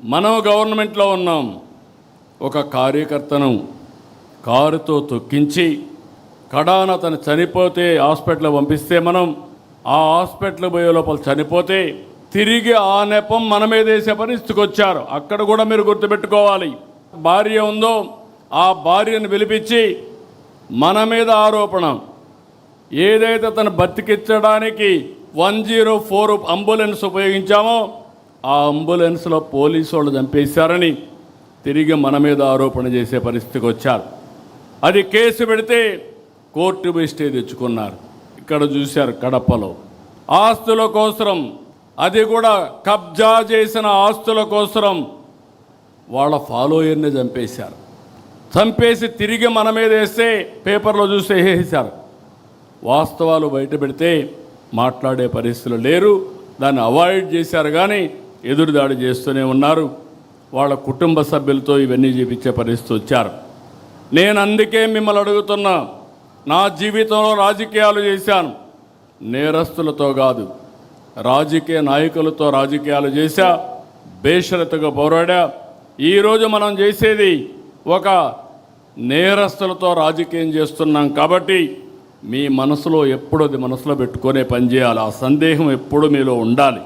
మనం గవర్నమెంట్లో ఉన్నాం. ఒక కార్యకర్తను కారుతో తొక్కించి కడాన అతను చనిపోతే హాస్పిటల్ పంపిస్తే మనం ఆ హాస్పిటల్ పోయే లోపల చనిపోతే తిరిగి ఆ నెపం మన మీద వేసే పరిస్థితికి వచ్చారు. అక్కడ కూడా మీరు గుర్తుపెట్టుకోవాలి. భార్య ఉందో ఆ భార్యను పిలిపించి మన మీద ఆరోపణ, ఏదైతే తను బతికించడానికి 104 అంబులెన్స్ ఉపయోగించామో ఆ అంబులెన్స్లో పోలీసు వాళ్ళు చంపేశారని తిరిగి మన మీద ఆరోపణ చేసే పరిస్థితికి వచ్చారు. అది కేసు పెడితే కోర్టు పోయి స్టే తెచ్చుకున్నారు. ఇక్కడ చూశారు కడపలో ఆస్తుల కోసం, అది కూడా కబ్జా చేసిన ఆస్తుల కోసం వాళ్ళ ఫాలోయర్ని చంపేశారు. చంపేసి తిరిగి మన మీద వేస్తే పేపర్లో చూస్తే వేసేశారు. వాస్తవాలు బయట పెడితే మాట్లాడే పరిస్థితులు లేరు. దాన్ని అవాయిడ్ చేశారు కానీ ఎదురుదాడి చేస్తూనే ఉన్నారు. వాళ్ళ కుటుంబ సభ్యులతో ఇవన్నీ చేపించే పరిస్థితి వచ్చారు. నేను అందుకే మిమ్మల్ని అడుగుతున్నా, నా జీవితంలో రాజకీయాలు చేశాను, నేరస్తులతో కాదు, రాజకీయ నాయకులతో రాజకీయాలు చేశా, బేషరతుగా పోరాడా. ఈరోజు మనం చేసేది ఒక నేరస్తులతో రాజకీయం చేస్తున్నాం కాబట్టి మీ మనసులో ఎప్పుడు అది మనసులో పెట్టుకునే పనిచేయాలి. ఆ సందేహం ఎప్పుడు మీలో ఉండాలి.